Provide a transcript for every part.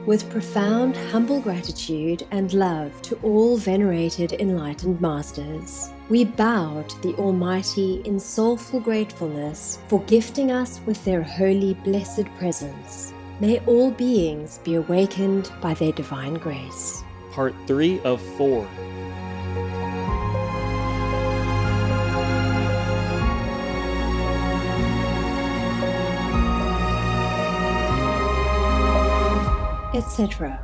With profound, humble gratitude and love to all venerated enlightened masters, we bow to the Almighty in soulful gratefulness for gifting us with their holy, blessed presence. May all beings be awakened by their divine grace. Part 3 of 4. Etc.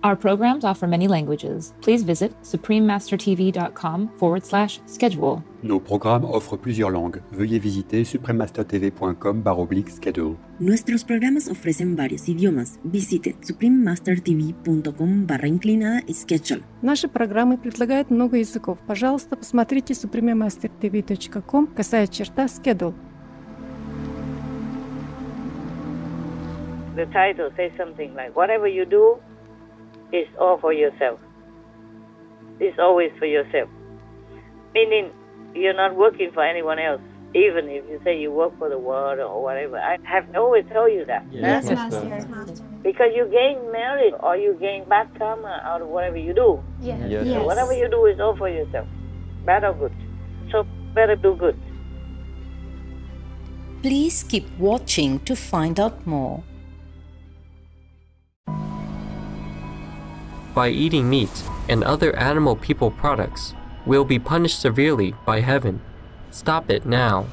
Our programs offer many languages. Please visit suprememastertv.com/schedule. Nos programmes offrent plusieurs langues. Veuillez visiter suprememastertv.com/schedule. Nuestros programas ofrecen varios idiomas. Visite suprememastertv.com/schedule. Наши программы предлагают много языков. Пожалуйста, посмотрите suprememastertv.com/schedule. The title says something like, whatever you do is all for yourself. It's always for yourself. Meaning, you're not working for anyone else, even if you say you work for the world or whatever. I have always told you that. Yes, Master. Because you gain merit or you gain bad karma out of whatever you do. Yes. So whatever you do is all for yourself, bad or good. So better do good. Please keep watching to find out more. By eating meat and other animal people products, will be punished severely by heaven. Stop it now.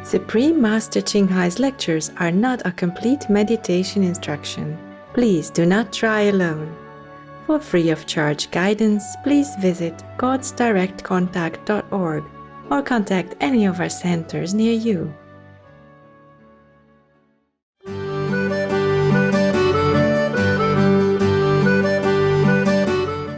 Supreme Master Ching Hai's lectures are not a complete meditation instruction. Please do not try alone. For free of charge guidance, please visit godsdirectcontact.org or contact any of our centers near you.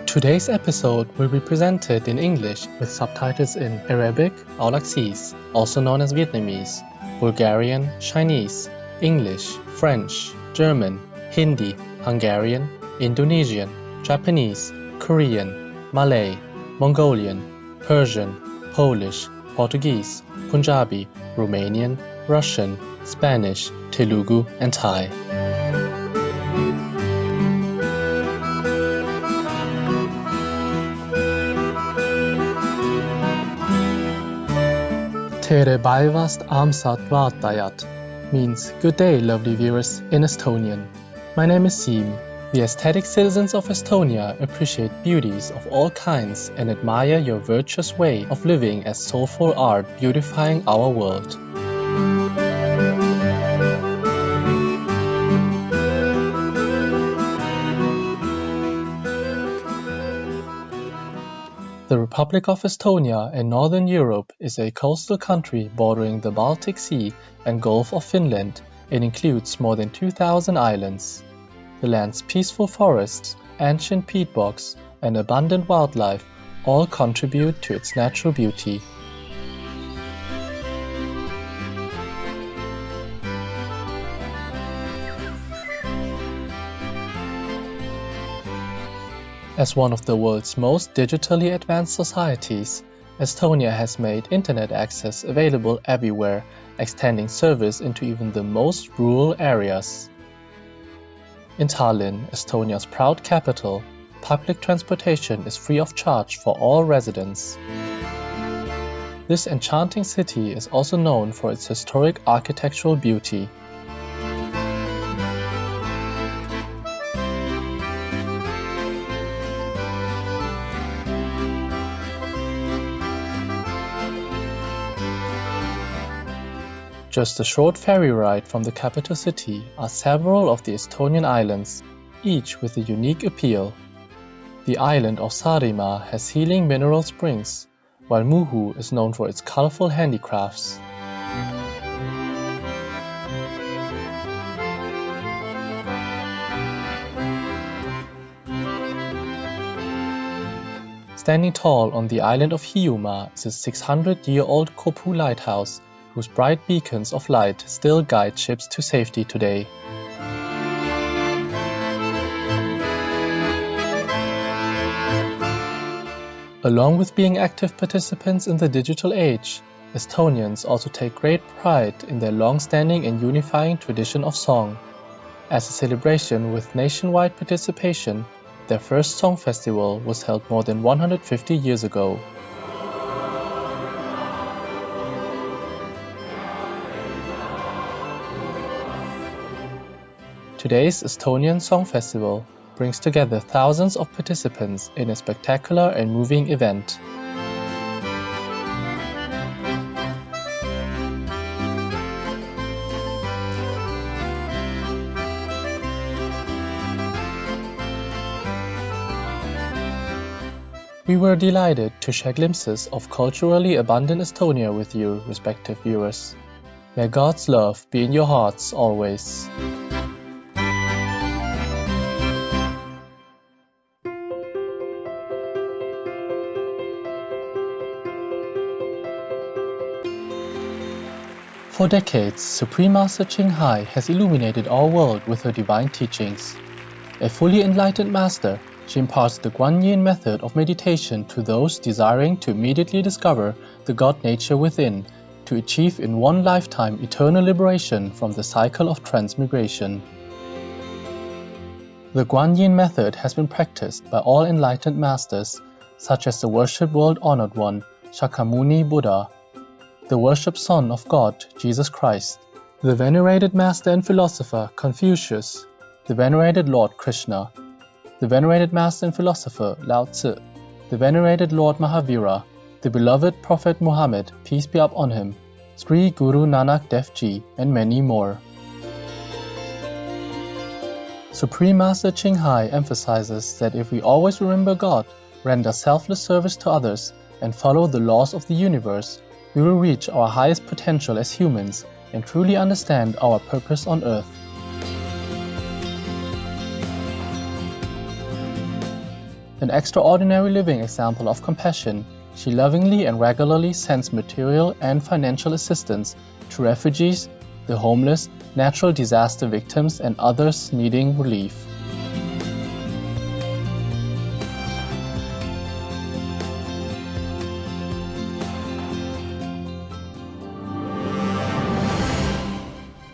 Today's episode will be presented in English with subtitles in Arabic, Aulaxese, also known as Vietnamese, Bulgarian, Chinese, English, French, German, Hindi, Hungarian, Indonesian, Japanese, Korean, Malay, Mongolian, Persian, Polish, Portuguese, Punjabi, Romanian, Russian, Spanish, Telugu, and Thai. Tere Baivast Amsat Vaatayat means good day, lovely viewers, in Estonian. My name is Siim. The aesthetic citizens of Estonia appreciate beauties of all kinds and admire your virtuous way of living as soulful art beautifying our world. The Republic of Estonia in Northern Europe is a coastal country bordering the Baltic Sea and Gulf of Finland and includes more than 2,000 islands. The land's peaceful forests, ancient peat bogs, and abundant wildlife all contribute to its natural beauty. As one of the world's most digitally advanced societies, Estonia has made internet access available everywhere, extending service into even the most rural areas. In Tallinn, Estonia's proud capital, public transportation is free of charge for all residents. This enchanting city is also known for its historic architectural beauty. Just a short ferry ride from the capital city are several of the Estonian islands, each with a unique appeal. The island of Saaremaa has healing mineral springs, while Muhu is known for its colorful handicrafts. Standing tall on the island of Hiiumaa is a 600-year-old Kopu lighthouse, whose bright beacons of light still guide ships to safety today. Along with being active participants in the digital age, Estonians also take great pride in their long-standing and unifying tradition of song. As a celebration with nationwide participation, their first song festival was held more than 150 years ago. Today's Estonian Song Festival brings together thousands of participants in a spectacular and moving event. We were delighted to share glimpses of culturally abundant Estonia with you, respective viewers. May God's love be in your hearts always. For decades, Supreme Master Ching Hai has illuminated our world with her divine teachings. A fully enlightened master, she imparts the Guanyin method of meditation to those desiring to immediately discover the God nature within, to achieve in one lifetime eternal liberation from the cycle of transmigration. The Guanyin method has been practiced by all enlightened masters, such as the worshipped world-honored one, Shakyamuni Buddha, the worshipped Son of God, Jesus Christ, the venerated master and philosopher, Confucius, the venerated Lord Krishna, the venerated master and philosopher, Lao Tzu, the venerated Lord Mahavira, the beloved Prophet Muhammad, peace be upon him, Sri Guru Nanak Dev Ji, and many more. Supreme Master Ching Hai emphasizes that if we always remember God, render selfless service to others, and follow the laws of the universe, we will reach our highest potential as humans and truly understand our purpose on earth. An extraordinary living example of compassion, she lovingly and regularly sends material and financial assistance to refugees, the homeless, natural disaster victims, and others needing relief.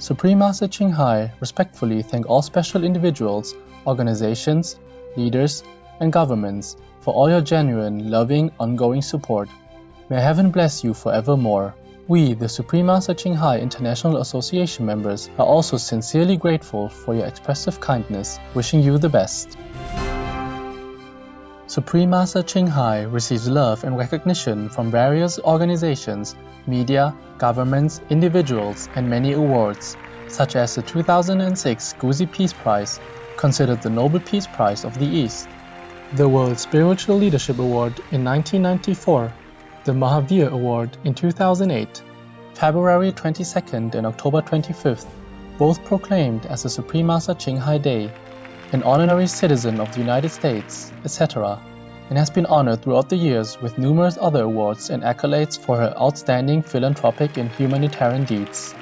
Supreme Master Ching Hai respectfully thank all special individuals, organizations, leaders, and governments for all your genuine, loving, ongoing support. May heaven bless you forevermore. We, the Supreme Master Ching Hai International Association members, are also sincerely grateful for your expressive kindness, wishing you the best. Supreme Master Ching Hai receives love and recognition from various organizations, media, governments, individuals, and many awards, such as the 2006 Guzi Peace Prize, considered the Nobel Peace Prize of the East, the World Spiritual Leadership Award in 1994, the Mahavir Award in 2008, February 22nd and October 25th, both proclaimed as the Supreme Master Ching Hai Day, an honorary citizen of the United States, etc., and has been honored throughout the years with numerous other awards and accolades for her outstanding philanthropic and humanitarian deeds.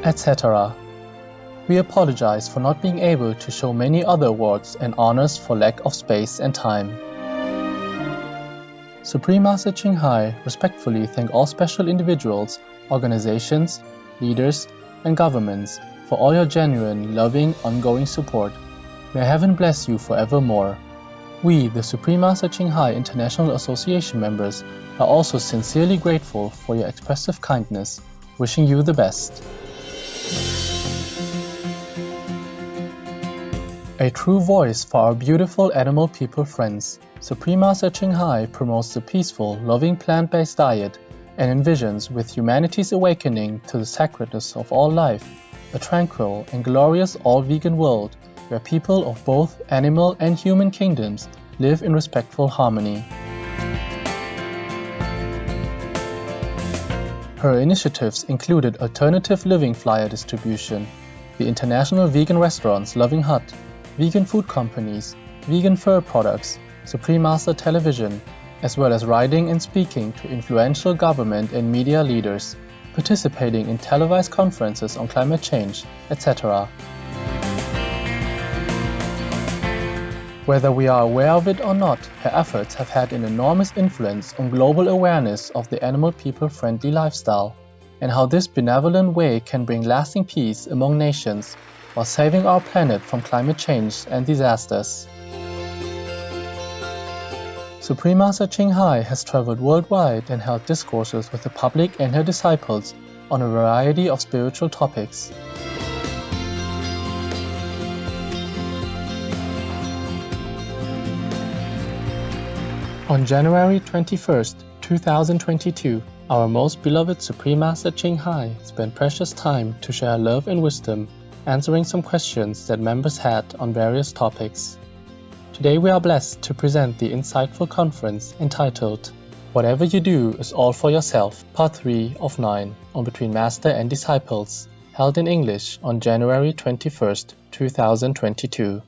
etc. We apologize for not being able to show many other awards and honors for lack of space and time. Supreme Master Ching Hai respectfully thank all special individuals, organizations, leaders, and governments for all your genuine, loving, ongoing support. May Heaven bless you forevermore. We, the Supreme Master Ching Hai International Association members, are also sincerely grateful for your expressive kindness, wishing you the best. A true voice for our beautiful animal people friends, Supreme Master Ching Hai promotes the peaceful, loving plant-based diet and envisions with humanity's awakening to the sacredness of all life, a tranquil and glorious all-vegan world where people of both animal and human kingdoms live in respectful harmony. Her initiatives included alternative living flyer distribution, the International Vegan Restaurants Loving Hut, vegan food companies, vegan fur products, Supreme Master Television, as well as writing and speaking to influential government and media leaders, participating in televised conferences on climate change, etc. Whether we are aware of it or not, her efforts have had an enormous influence on global awareness of the animal people-friendly lifestyle, and how this benevolent way can bring lasting peace among nations while saving our planet from climate change and disasters. Supreme Master Ching Hai has traveled worldwide and held discourses with the public and her disciples on a variety of spiritual topics. On January 21st, 2022, our most beloved Supreme Master Ching Hai spent precious time to share love and wisdom, answering some questions that members had on various topics. Today we are blessed to present the insightful conference entitled Whatever You Do is All for Yourself, Part 3 of 9 on Between Master and Disciples, held in English on January 21st, 2022.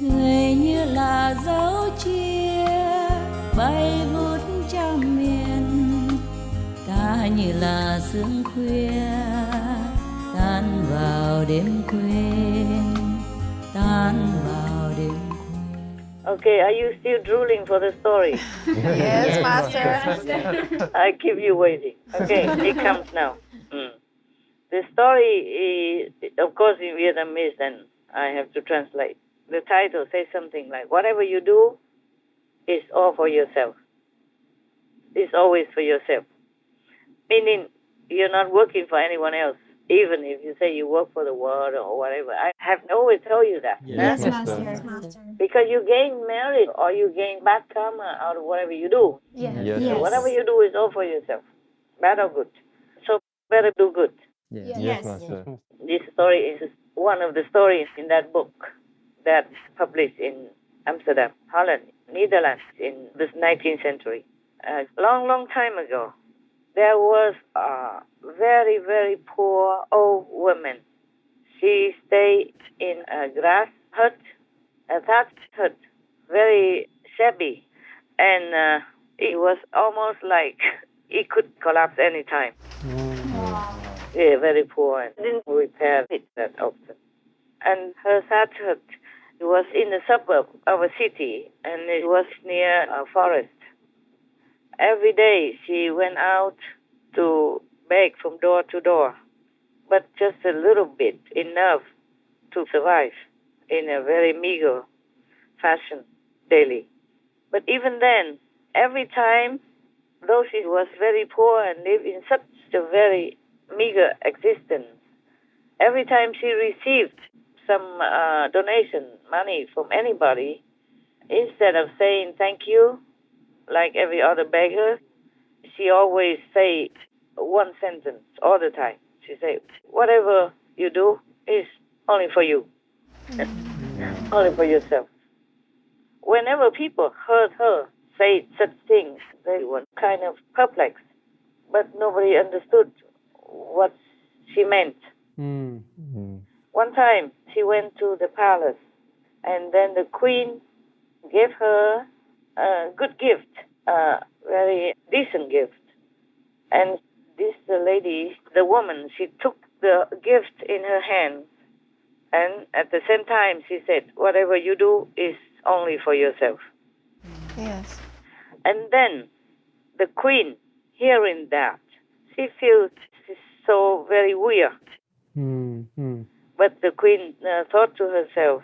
Người như là dấu chia bay vút trăm miền, ta như là sương khuya tan vào đêm quên, tan vào đêm quên. Okay, are you still drooling for the story? Yes, Master. I keep you waiting. Okay, it comes now. The story is, of course, in Vietnamese, and I have to translate. The title says something like, whatever you do is all for yourself. It's always for yourself. Meaning, you're not working for anyone else, even if you say you work for the world or whatever. I have always told you that. Yes, huh? Master. Because you gain merit or you gain bad karma out of whatever you do. Yes. So whatever you do is all for yourself, bad or good. So better do good. Yes. This story is one of the stories in that book that's published in Amsterdam, Holland, Netherlands in the 19th century. A long time ago, there was a very, very poor old woman. She stayed in a grass hut, a thatched hut, very shabby, and it was almost like it could collapse any time. Yeah, very poor, and didn't repair it that often. And her thatched hut was in the suburb of a city, and it was near a forest. Every day she went out to beg from door to door, but just a little bit, enough to survive in a very meager fashion daily. But even then, every time, though she was very poor and lived in such a very meager existence, every time she received some donation money from anybody, instead of saying thank you like every other beggar, she always say one sentence all the time. She say, whatever you do is only for you, only for yourself. Whenever people heard her say such things, they were kind of perplexed, but nobody understood what she meant. One time, she went to the palace, and then the queen gave her a good gift, a very decent gift. And this lady, the woman, she took the gift in her hand, and at the same time she said, whatever you do is only for yourself. Yes. And then the queen, hearing that, she feels so very weird. But the queen thought to herself,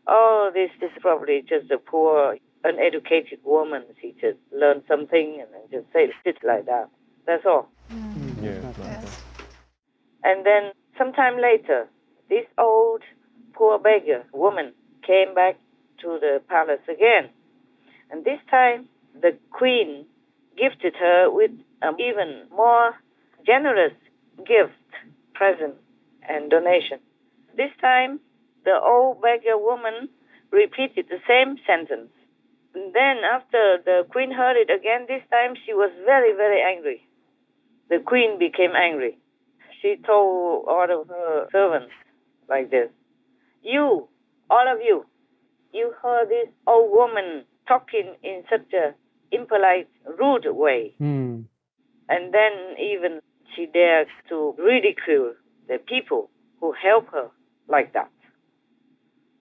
oh, this is probably just a poor, uneducated woman. She just learned something and then just said it like that. That's all. Yes. And then sometime later, this old poor beggar woman came back to the palace again. And this time, the queen gifted her with an even more generous gift, present, and donation. This time, the old beggar woman repeated the same sentence. And then after the queen heard it again, this time she was very, very angry. The queen became angry. She told all of her servants like this, you, all of you, you heard this old woman talking in such a impolite, rude way. And then even she dared to ridicule the people who help her like that.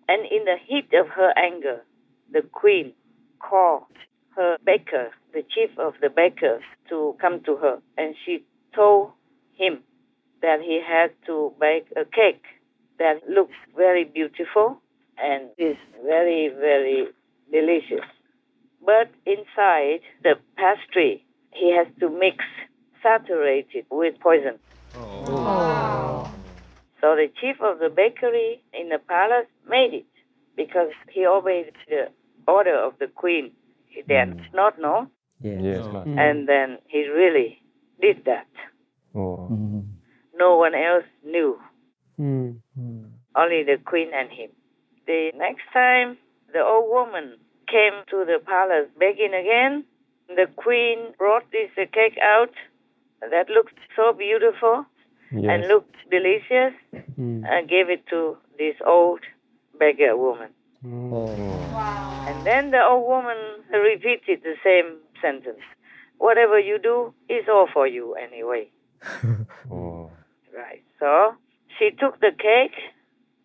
And in the heat of her anger, the queen called her baker, the chief of the bakers, to come to her. And she told him that he had to bake a cake that looks very beautiful and is very, very delicious. But inside the pastry, he has to mix saturated with poison. So the chief of the bakery in the palace made it because he obeyed the order of the queen. He did not know. Yes. And then he really did that. No one else knew. Only the queen and him. The next time, the old woman came to the palace begging again. The queen brought this cake out that looked so beautiful and looked delicious and gave it to this old beggar woman. And then the old woman repeated the same sentence. Whatever you do is all for you anyway. Right. So she took the cake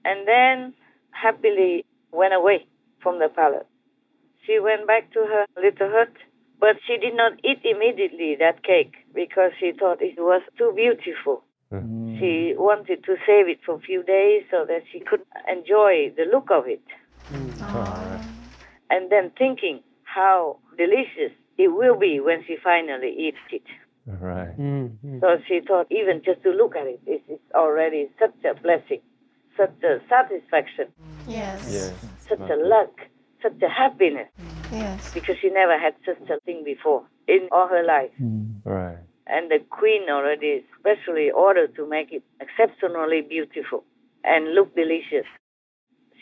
and then happily went away from the palace. She went back to her little hut, but she did not eat immediately that cake because she thought it was too beautiful. She wanted to save it for a few days so that she could enjoy the look of it. And then thinking how delicious it will be when she finally eats it. So she thought even just to look at it is already such a blessing, such a satisfaction, such a luck, such a happiness, because she never had such a thing before in all her life. And the queen already specially ordered to make it exceptionally beautiful and look delicious.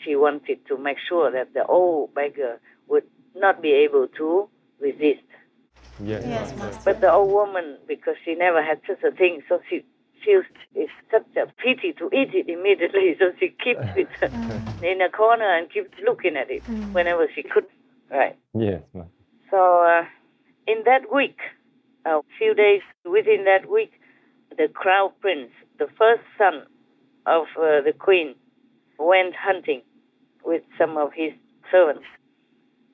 She wanted to make sure that the old beggar would not be able to resist. But the old woman, because she never had such a thing, so she feels it's such a pity to eat it immediately, so she keeps it in a corner and keeps looking at it whenever she could. Right. So in that week, a few days within that week, the crown prince, the first son of the queen, went hunting with some of his servants.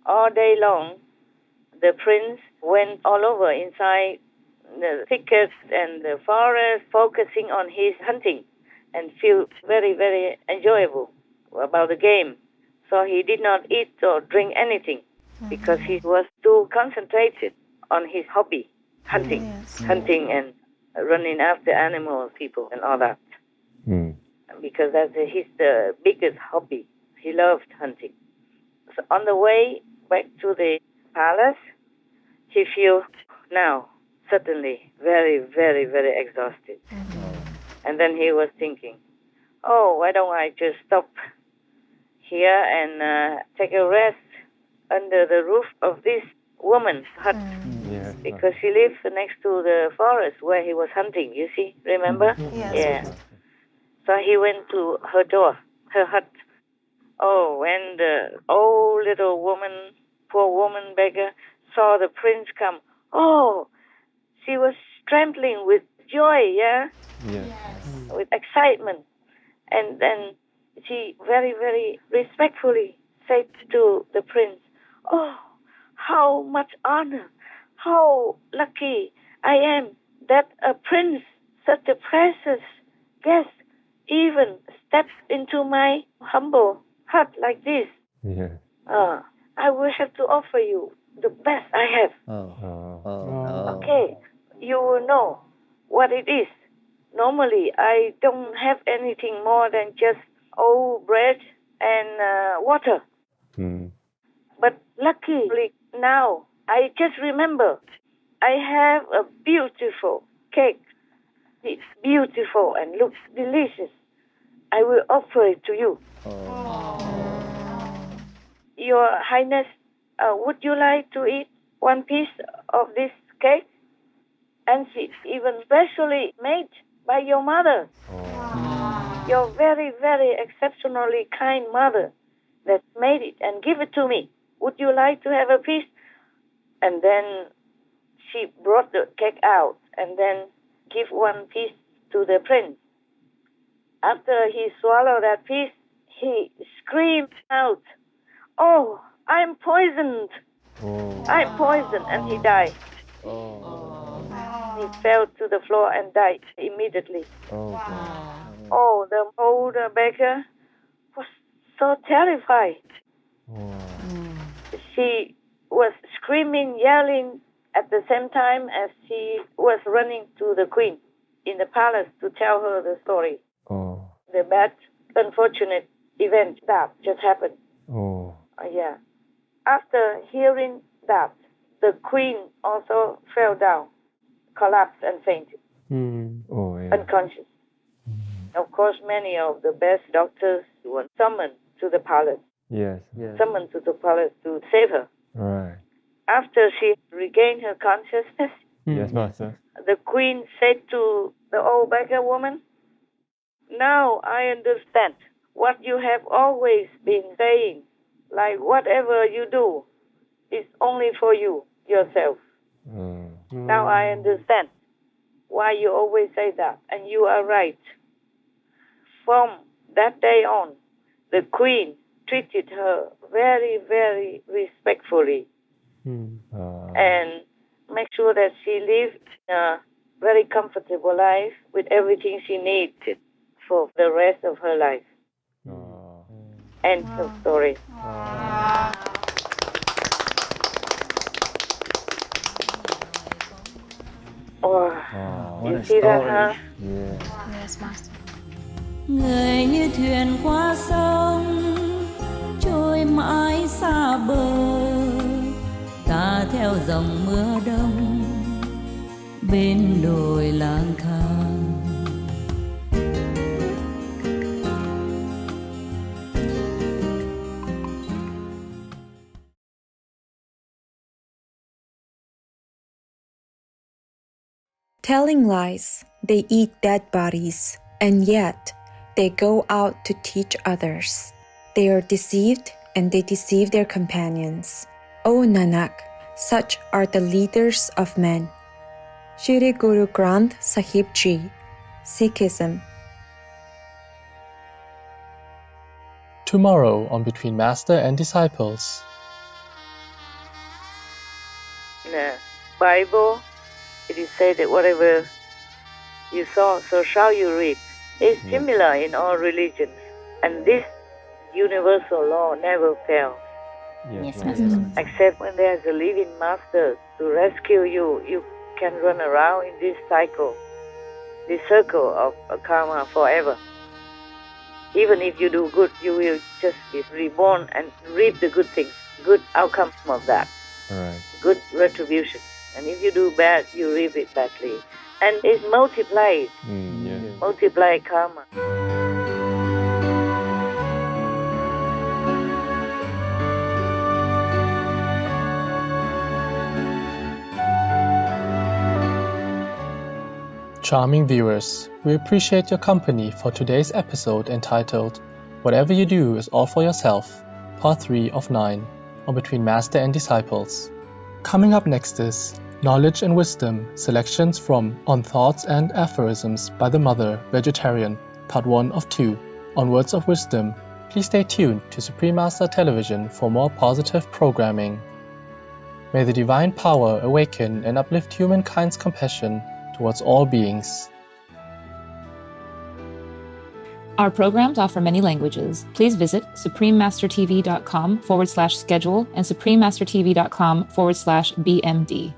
All day long, the prince went all over inside the thickets and the forest, focusing on his hunting and feel very, very enjoyable about the game. So he did not eat or drink anything because he was too concentrated on his hobby, hunting, hunting and running after animals, people, and all that. Because that's his biggest hobby. He loved hunting. So on the way back to the palace, he feels now suddenly very, very, very exhausted. And then he was thinking, oh, why don't I just stop here and take a rest under the roof of this woman's hut? Because she lives next to the forest where he was hunting, you see, remember? So he went to her door, her hut, Oh, when the old little woman, poor woman beggar, saw the prince come, oh, she was trembling with joy, yeah? Yes. With excitement. And then she very, very respectfully said to the prince, oh, how much honor, how lucky I am that a prince, such a precious guest, even stepped into my humble hut like this. Yes. I will have to offer you the best I have. No. Okay, you will know what it is. Normally, I don't have anything more than just old bread and water. But luckily now, I just remember I have a beautiful cake. It's beautiful and looks delicious. I will offer it to you. Your Highness, would you like to eat one piece of this cake? And it's even specially made by your mother. Your very, very exceptionally kind mother that made it and give it to me. Would you like to have a piece? And then she brought the cake out and then give one piece to the prince. After he swallowed that piece, he screamed out, oh, I'm poisoned. I'm poisoned. And he died. He fell to the floor and died immediately. Oh, the older beggar was so terrified. She was screaming, yelling at the same time as she was running to the queen in the palace to tell her the story. The bad, unfortunate event that just happened. Yeah. After hearing that, the queen also fell down, collapsed and fainted, unconscious. Of course, many of the best doctors were summoned to the palace. Summoned to the palace to save her. Right. After she regained her consciousness, Yes, Master. the queen said to the old beggar woman, now I understand what you have always been saying, like whatever you do is only for you, yourself. Now I understand why you always say that, and you are right. From that day on, the queen treated her very, very respectfully and make sure that she lived a very comfortable life with everything she needed for the rest of her life. End of story. You see that, huh? Yes, Master. Người như thuyền qua sông trôi mãi xa bờ, ta theo dòng mưa đông bên đồi lang thang. Telling lies, they eat dead bodies, and yet they go out to teach others. They are deceived and they deceive their companions. O Nanak, such are the leaders of men. Shri Guru Granth Sahib Ji, Sikhism. Tomorrow on Between Master and Disciples. In the Bible, it is said that whatever you sow, so shall you reap. It's similar in all religions, and this universal law never fails. Yes, Master. Except when there's a living master to rescue you, you can run around in this cycle, this circle of karma forever. Even if you do good, you will just be reborn and reap the good things, good outcome of that, good retribution. And if you do bad, you reap it badly. And it's multiplied, multiply karma. Charming viewers, we appreciate your company for today's episode entitled Whatever you do is all for yourself. Part 3 of 9, on Between Master and Disciples. Coming up next is Knowledge and Wisdom, selections from On Thoughts and Aphorisms by the Mother, Vegetarian, Part 1 of 2, on Words of Wisdom. Please stay tuned to Supreme Master Television for more positive programming. May the divine power awaken and uplift humankind's compassion towards all beings. Our programs offer many languages. Please visit suprememastertv.com/schedule and suprememastertv.com/BMD.